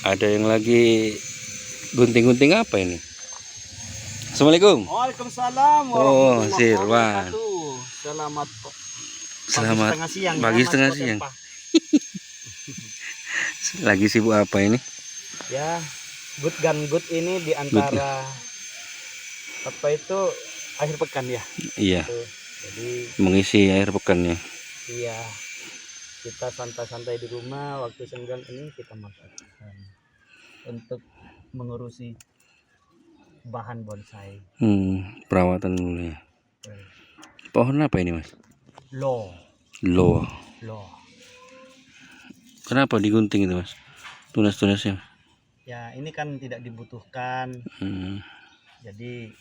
Ada yang lagi gunting-gunting apa ini? Assalamualaikum. Waalaikumsalam Oh, warahmatullahi Sirwan. wabarakatuh. Selamat Selamat setengah siang pagi ya, Mas setengah Bos siang. Empah. Lagi sibuk apa ini? Ya, good gun good ini di antara apa itu akhir pekan ya. Iya, Tuh. Jadi mengisi akhir pekannya. iya, kita santai-santai di rumah waktu senggang ini kita manfaatkan untuk mengurusi bahan bonsai. Perawatan dulu ya. Tuh. Pohon apa ini, Mas? Loh, Loh. Kenapa digunting itu, Mas? Tunas-tunasnya. ya ini kan tidak dibutuhkan. Jadi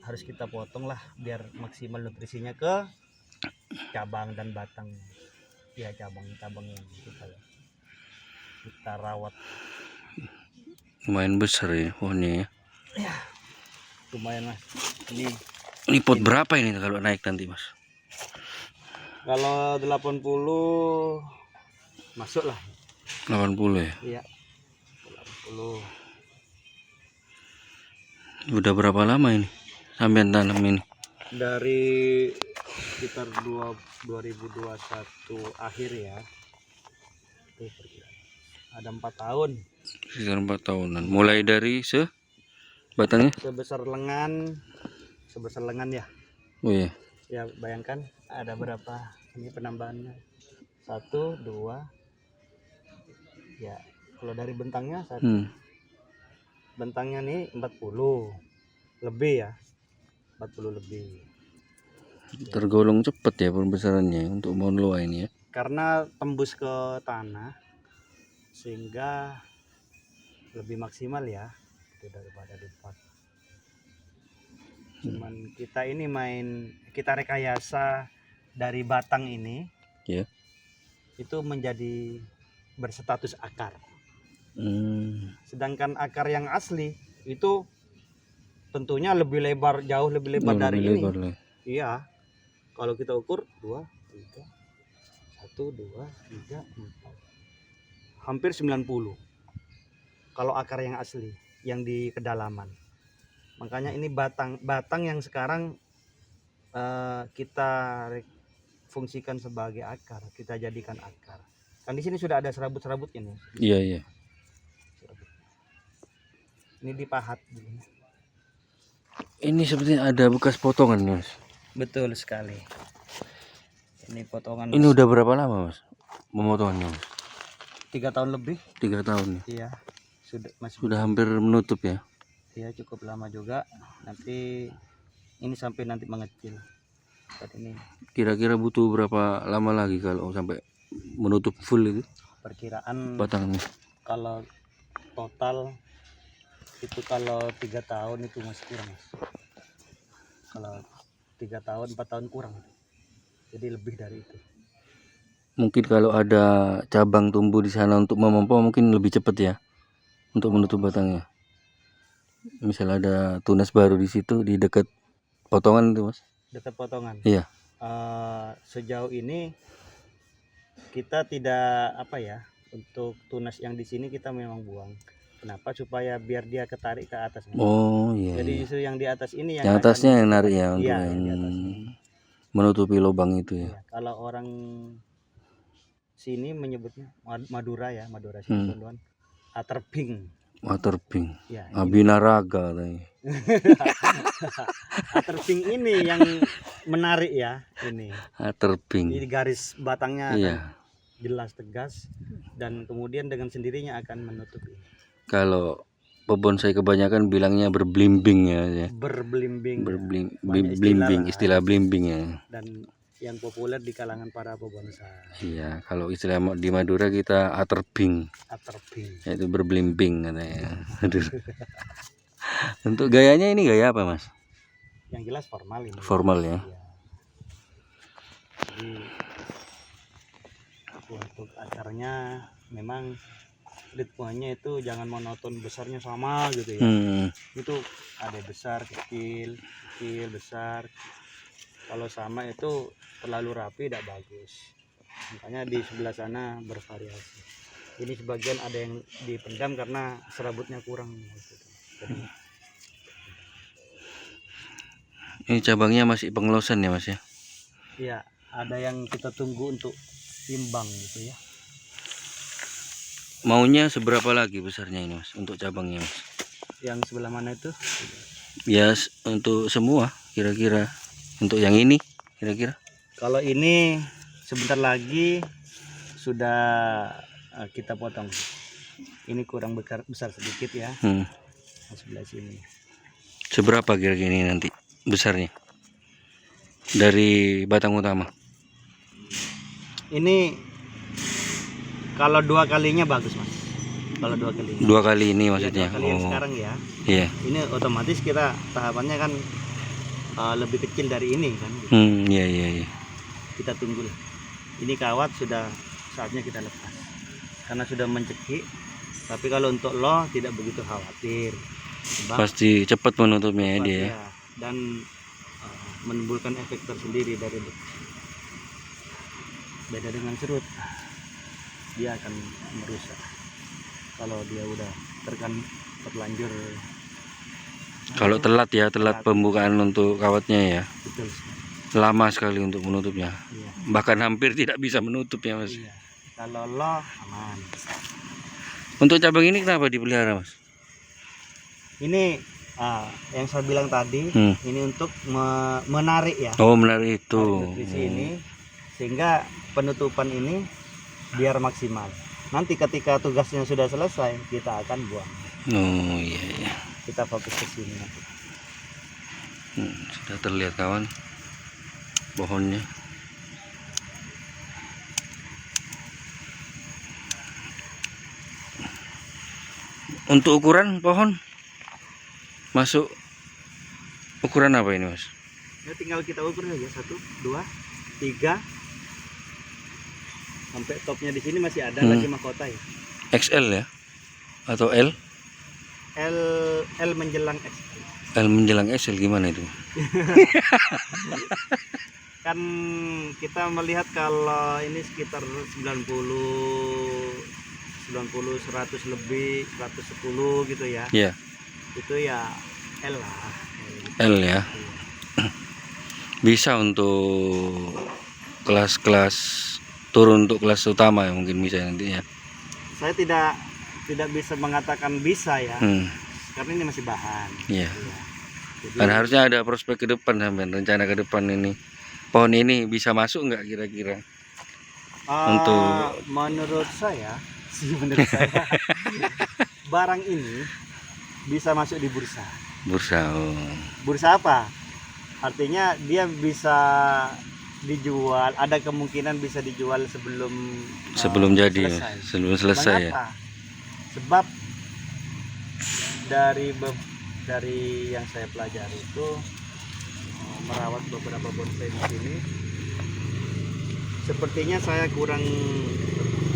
harus kita potong lah biar maksimal nutrisinya ke cabang dan batang. Ya, cabang-cabang yang kita rawat. Lumayan besar ya pohonnya ya. Ya, lumayan Mas. Ini pot berapa ini kalau naik nanti, Mas? Kalau 80 masuk lah. 80 ya. Iya. 80. Udah berapa lama ini sampai tanam ini? Dari sekitar 2021 akhir ya. Itu ada 4 tahun. Sekitar 4 tahunan. Mulai dari batangnya Sebesar lengan ya. oh iya. Ya, bayangkan ada berapa ini penambahannya. 1, 2. Ya, kalau dari bentangnya bentangnya nih 40 lebih ya. 40 lebih. Tergolong cepat ya pembesarannya untuk pohon loa ini ya. Karena tembus ke tanah sehingga lebih maksimal ya itu daripada di pot. Cuman kita rekayasa dari batang ini Ya. itu menjadi berstatus akar. Sedangkan akar yang asli itu tentunya lebih lebar, jauh lebih lebar dari ini. Iya. Kalau kita ukur 2, 3, 1, 2, 3, 4. Hampir 90. Kalau akar yang asli, yang di kedalaman. Makanya ini batang yang sekarang kita fungsikan sebagai akar, kita jadikan akar. Kan di sini sudah ada serabut-serabut ini. Iya. Ini dipahat. Ini sepertinya ada bekas potongan, Mas. Betul sekali. Ini potongan. Ini udah berapa lama, Mas? Memotongnya, Mas? 3 tahun lebih. 3 tahun. Iya. Sudah hampir menutup ya. Iya, cukup lama juga. Nanti ini sampai nanti mengecil. Ini Kira-kira butuh berapa lama lagi kalau sampai menutup full itu? Perkiraan batangnya. Kalau total itu kalau 3 tahun itu masih kurang, Mas. Kalau 3 tahun 4 tahun kurang. Jadi lebih dari itu. Mungkin kalau ada cabang tumbuh di sana untuk memompa mungkin lebih cepat ya untuk menutup batangnya. Misalnya ada tunas baru di situ di dekat potongan itu, Mas. Dekat potongan. Iya. Sejauh ini kita tidak untuk tunas yang di sini kita memang buang. Kenapa? Supaya biar dia ketarik ke atas. Oh iya. Jadi justru yang di atas ini yang atasnya yang narik ya untuk yang menutupi lubang itu ya. Iya, kalau orang sini menyebutnya Madura ya, Madura sini Atterping. Atterping. Ya, Abinaraga tadi. Atterping ini yang menarik ya ini. Atterping. Ini garis batangnya iya. Jelas tegas dan kemudian dengan sendirinya akan menutupi. Kalau pebonsai kebanyakan bilangnya berbelimbing ya. Berblimbing. Blimbing, istilah blimbing ya. Dan yang populer di kalangan para pebonsai. Iya, kalau istilah di Madura kita atterping. Yaitu berblimbing katanya. Untuk gayanya ini gaya apa, Mas? Yang jelas formal ini. Formal ya. Jadi untuk akarnya memang ritmenya itu jangan monoton besarnya sama gitu ya. Itu ada besar, kecil, besar. Kalau sama itu terlalu rapi tidak bagus. Makanya di sebelah sana bervariasi. Ini sebagian ada yang dipendam karena serabutnya kurang. Jadi, Ini cabangnya masih pengelosan ya Mas ya? iya, ada yang kita tunggu untuk timbang gitu ya. Maunya seberapa lagi besarnya ini Mas untuk cabangnya Mas? Yang sebelah mana itu? Ya untuk semua kira-kira. Untuk yang ini kira-kira? Kalau ini sebentar lagi sudah kita potong. Ini kurang besar sedikit ya. Sebelah sini. Seberapa kira-kira ini nanti besarnya dari batang utama? Ini kalau 2 kalinya bagus Mas. Kalau 2 kali. 2 kali ini maksudnya. Ya, 2 kali yang sekarang ya. Iya. Ini otomatis kita tahapannya kan lebih kecil dari ini kan. Iya iya iya. Kita tunggu lah. Ini kawat sudah saatnya kita lepas. Karena sudah mencekik. Tapi kalau untuk lo tidak begitu khawatir. Sebab Pasti cepat menutupnya ya cepat dia ya. Dan menimbulkan efek tersendiri dari beda dengan serut. Dia akan merusak. Kalau dia udah terlanjur. Kalau telat ya, telat pembukaan untuk kawatnya ya. Betul. Lama sekali untuk menutupnya. Iya. Bahkan hampir tidak bisa menutup ya Mas. Iya. Kalau lo aman. Untuk cabang ini kenapa dipelihara Mas? Ini yang saya bilang tadi, ini untuk menarik ya. Oh, menarik itu. Nutrisi ini sehingga penutupan ini biar maksimal. Nanti ketika tugasnya sudah selesai, kita akan buang. Oh iya iya. Kita fokus ke sini. Sudah terlihat kawan pohonnya. Untuk ukuran pohon masuk ukuran apa ini Mas? Ya tinggal kita ukur saja 1, 2, 3 sampai topnya di sini masih ada lagi mahkota ya. XL ya atau L? L menjelang XL. L menjelang XL gimana itu? Kan kita melihat kalau ini sekitar 90 100 lebih 110 gitu ya. Iya. Itu ya L lah. L ya. Bisa untuk kelas-kelas turun untuk kelas utama ya mungkin bisa nanti ya. Saya tidak bisa mengatakan bisa ya. Karena ini masih bahan. Iya. Jadi, kan harusnya ada prospek ke depan sampai rencana ke depan ini. Pohon ini bisa masuk nggak kira-kira? Untuk menurut saya barang ini bisa masuk di bursa. Bursa. Oh. Bursa apa? Artinya dia bisa dijual, ada kemungkinan bisa dijual sebelum jadi selesai. Sebelum selesai. Mengapa? Ya. Sebab dari yang saya pelajari itu merawat beberapa bonsai di sini, sepertinya saya kurang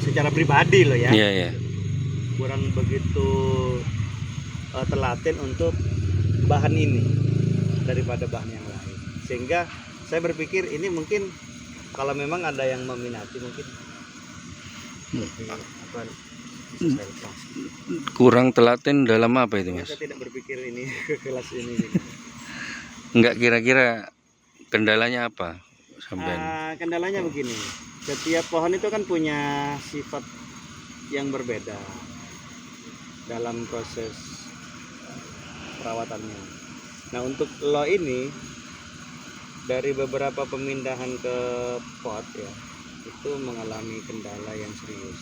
secara pribadi loh ya. Iya, iya. Kurang begitu telaten untuk bahan ini daripada bahan yang lain. Sehingga saya berpikir ini mungkin kalau memang ada yang meminati mungkin kurang telaten dalam apa itu Mas? Saya tidak berpikir ini ke kelas ini. Enggak, kira-kira kendalanya apa sampai? Kendalanya begini, setiap pohon itu kan punya sifat yang berbeda dalam proses perawatannya. Nah untuk lo ini dari beberapa pemindahan ke pot ya itu mengalami kendala yang serius,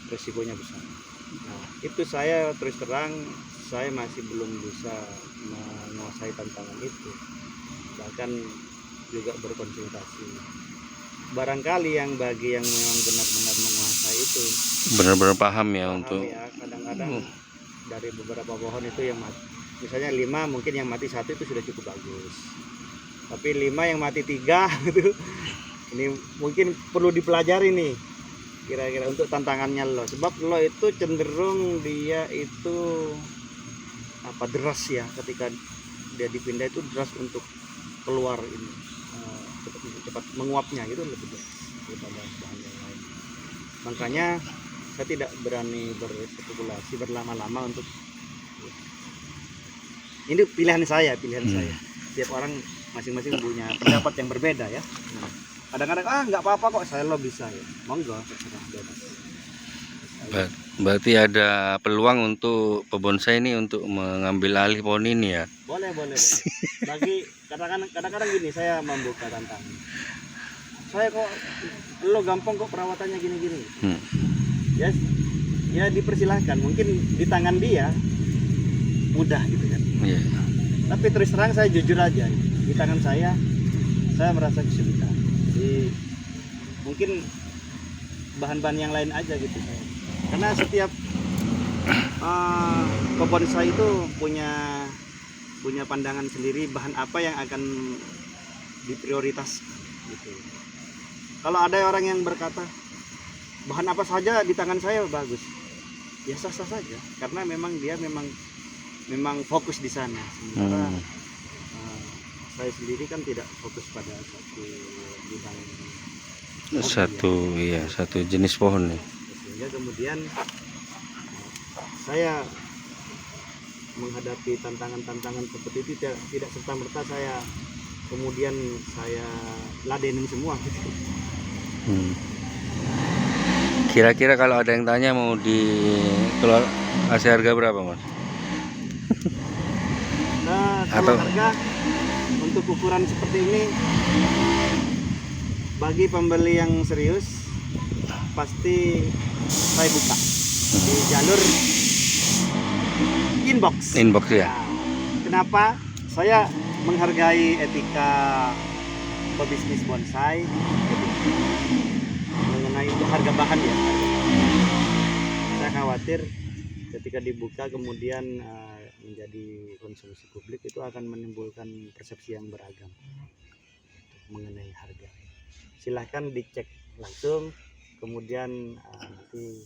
resikonya besar. Nah itu saya terus terang saya masih belum bisa menguasai tantangan itu, bahkan juga berkonsultasi. Barangkali yang bagi yang memang benar-benar menguasai itu benar-benar paham ya untuk ya, kadang-kadang dari beberapa pohon itu yang mati, misalnya 5 mungkin yang mati 1 itu sudah cukup bagus, tapi 5 yang mati 3 gitu ini mungkin perlu dipelajari nih kira-kira untuk tantangannya lo, sebab lo itu cenderung dia itu deras ya, ketika dia dipindah itu deras untuk keluar ini cepat menguapnya gitu, lebih deras daripada bahan yang lain. Makanya Saya tidak berani berspekulasi berlama-lama untuk ini pilihan saya. Setiap orang masing-masing punya pendapat yang berbeda ya. Kadang-kadang nggak apa-apa kok, saya lo bisa ya. Monggo, terserah, bebas. Berarti ada peluang untuk pebonsai ini untuk mengambil alih pohon ini ya? Boleh. Bagi kadang-kadang gini, saya membuka tantangan. Saya kok lo gampang kok perawatannya gini-gini. Ya dipersilahkan. Mungkin di tangan dia mudah gitu kan. Iya. Tapi terus terang saya jujur aja, di tangan saya merasa kesulitan. Jadi mungkin bahan-bahan yang lain aja gitu. Karena setiap pebonsai itu punya pandangan sendiri bahan apa yang akan diprioritas gitu. Kalau ada orang yang berkata bahan apa saja di tangan saya bagus, ya sah-sah saja karena memang dia memang fokus di sana. Sementara saya sendiri kan tidak fokus pada satu bidang satu jenis pohon nih. Sehingga kemudian saya menghadapi tantangan-tantangan seperti itu tidak serta-merta saya kemudian saya ladenin semua gitu. Kira-kira kalau ada yang tanya mau kasih harga berapa Mas? Nah, kalau harga untuk ukuran seperti ini bagi pembeli yang serius pasti saya buka di jalur inbox Ya. Kenapa? Saya menghargai etika pebisnis bonsai mengenai itu harga bahan ya. Saya khawatir ketika dibuka kemudian menjadi konsumsi publik itu akan menimbulkan persepsi yang beragam mengenai harga. Silahkan dicek langsung, kemudian nanti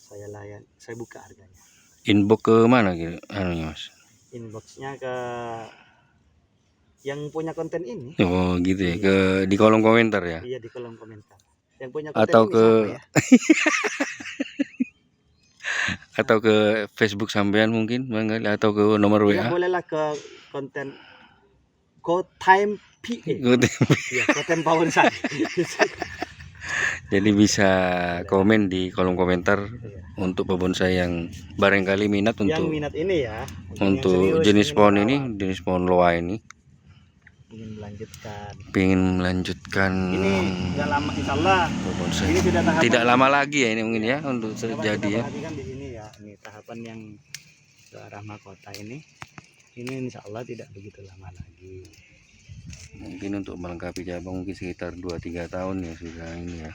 saya buka harganya. Inbox ke mana gitu Mas? Inboxnya ke yang punya konten ini. Oh gitu ya, di kolom komentar ya? Iya, di kolom komentar. Yang punya konten Atau ini ke siapa ya? Atau ke Facebook sampean mungkin atau ke nomor WA? Ya bolehlah ke konten Time PA. Iya, Kotem Bonsai. Jadi bisa komen di kolom komentar untuk pebonsai yang barangkali minat Yang minat ini ya. Untuk jenis pohon ini, jenis pohon loa ini. Ingin melanjutkan. Ini nggak lama, insyaallah. Bonsai. Ini sudah tahapan. Tidak lama lagi ya ini mungkin ya untuk terjadi ya. Perhatikan di sini ya, ini tahapan yang ke arah mahkota ini. Ini insyaallah tidak begitu lama lagi. Mungkin untuk melengkapi cabang mungkin sekitar 2-3 tahun ya sudah ini ya.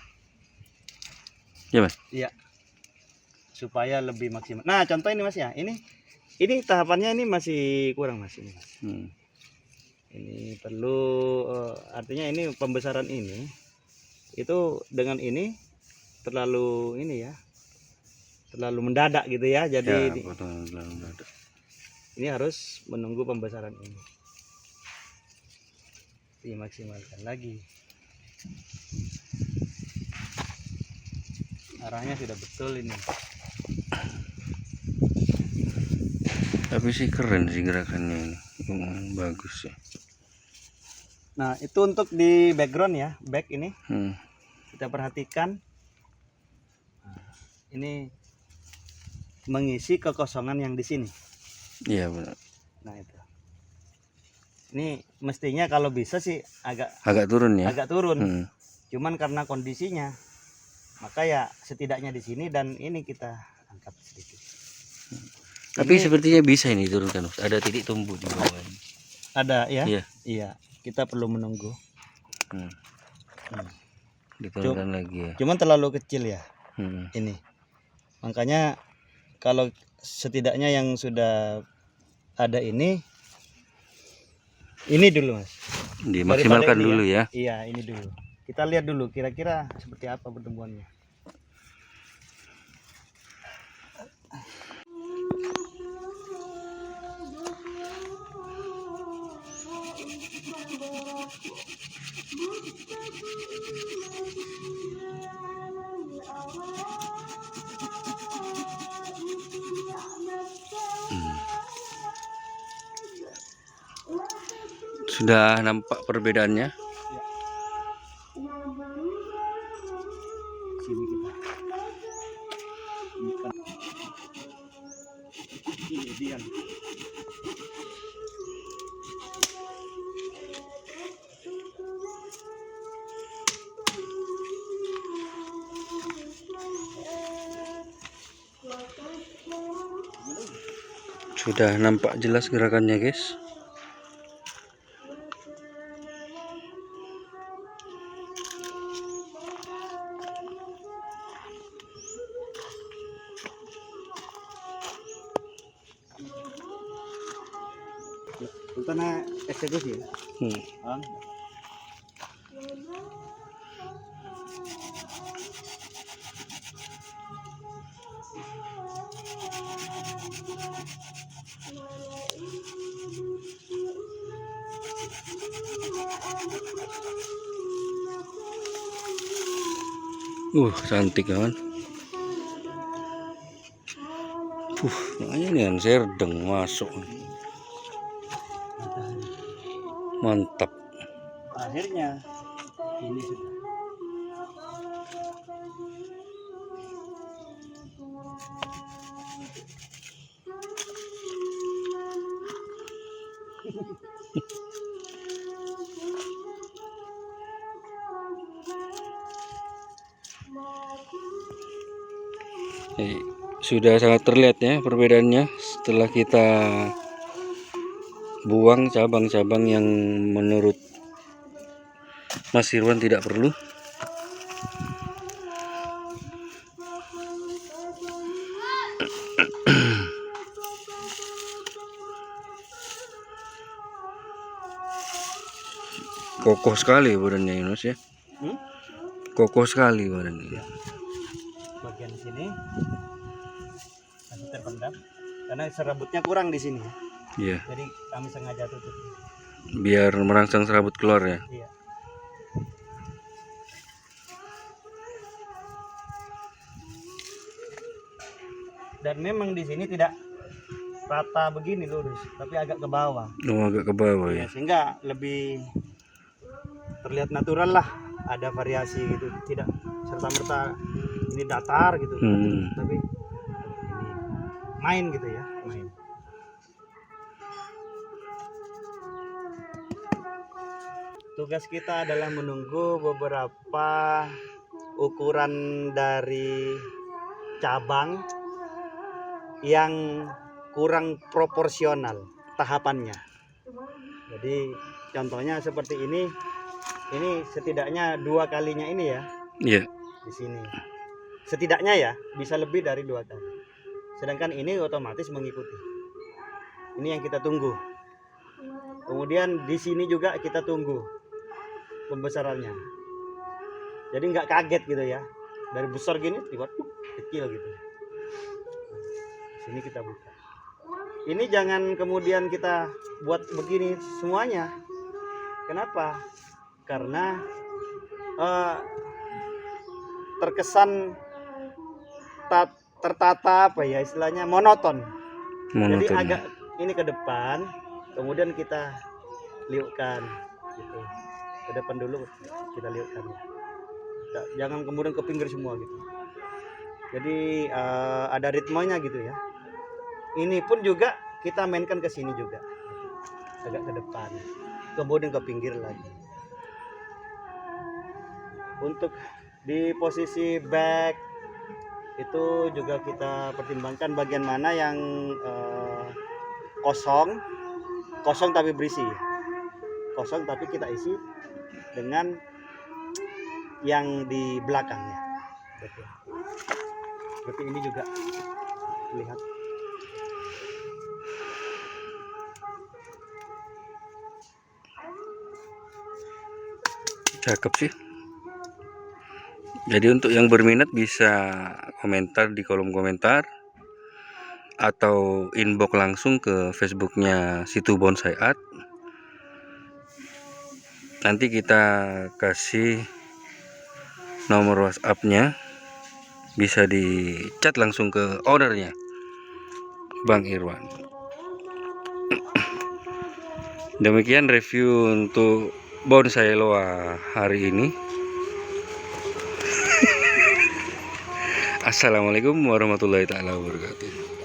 Ya Mas? Iya. Supaya lebih maksimal. Nah, contoh ini Mas ya. Ini tahapannya ini masih kurang Mas ini Mas. Ini perlu artinya ini pembesaran ini itu dengan ini terlalu ini ya. Terlalu mendadak gitu ya. Jadi ini harus menunggu pembesaran ini. Dimaksimalkan lagi. Arahnya sudah betul ini. Tapi sih keren sih gerakannya ini. Bagus ya. Nah, itu untuk di background ya, back ini. Kita perhatikan. Nah, ini mengisi kekosongan yang di sini. Iya benar. Nah, itu. Ini mestinya kalau bisa sih agak turun ya. Agak turun. Cuman karena kondisinya, maka ya setidaknya di sini dan ini kita angkat sedikit. Tapi ini, sepertinya bisa ini turunkan. Ada titik tumbuh di bawah ini. Ada ya? Iya. Iya. Kita perlu menunggu. Diturunkan lagi ya. Cuman terlalu kecil ya. Ini. Makanya kalau setidaknya yang sudah ada ini dulu Mas. Dimaksimalkan dulu ya. Iya, ini dulu. Kita lihat dulu kira-kira seperti apa pertumbuhannya. Sudah nampak perbedaannya. Sini kita. Ini dia. Sudah nampak jelas gerakannya, guys. Itu na eksekusi. Cantik kan. Ini yang serdeng masuk. Mantap. Akhirnya ini sudah. Sudah sangat terlihat ya perbedaannya setelah kita buang cabang-cabang yang menurut Mas Irwan tidak perlu. Kokoh sekali badannya Yunus ya. Kokoh sekali badannya. Bagian sini masih terpendam karena serabutnya kurang di sini ya. Iya. Jadi kami sengaja tutup. Biar merangsang serabut keluar ya. Iya. Dan memang di sini tidak rata begini lurus, tapi agak ke bawah. Oh, agak ke bawah ya. Sehingga lebih terlihat natural lah, ada variasi gitu, tidak serta-merta ini datar gitu, tapi ini main gitu ya, main. Tugas kita adalah menunggu beberapa ukuran dari cabang yang kurang proporsional tahapannya. Jadi contohnya seperti ini setidaknya 2 kalinya ini ya. Iya. Di sini setidaknya ya bisa lebih dari 2 kali. Sedangkan ini otomatis mengikuti. Ini yang kita tunggu. Kemudian di sini juga kita tunggu pembesarannya. Jadi nggak kaget gitu ya. Dari besar gini tiba-tiba kecil gitu. Sini kita buka. Ini jangan kemudian kita buat begini semuanya. Kenapa? Karena terkesan tertata apa ya istilahnya monoton. Jadi agak ini ke depan, kemudian kita liukkan gitu. Ke depan dulu kita liukkan. Jangan kemudian ke pinggir semua gitu. Jadi ada ritmenya gitu ya. Ini pun juga kita mainkan ke sini juga, agak ke depan, kemudian ke pinggir lagi. Untuk di posisi back itu juga kita pertimbangkan bagian mana yang kosong tapi berisi, kosong tapi kita isi dengan yang di belakangnya. Berarti ini juga lihat. Cakep sih. Jadi untuk yang berminat bisa komentar di kolom komentar atau inbox langsung ke Facebooknya Situ Bonsai Art. Nanti kita kasih nomor WhatsApp-nya, bisa di chat langsung ke ownernya, Bang Irwan. Demikian review untuk bonsai loa hari ini. Assalamualaikum warahmatullahi taala wabarakatuh.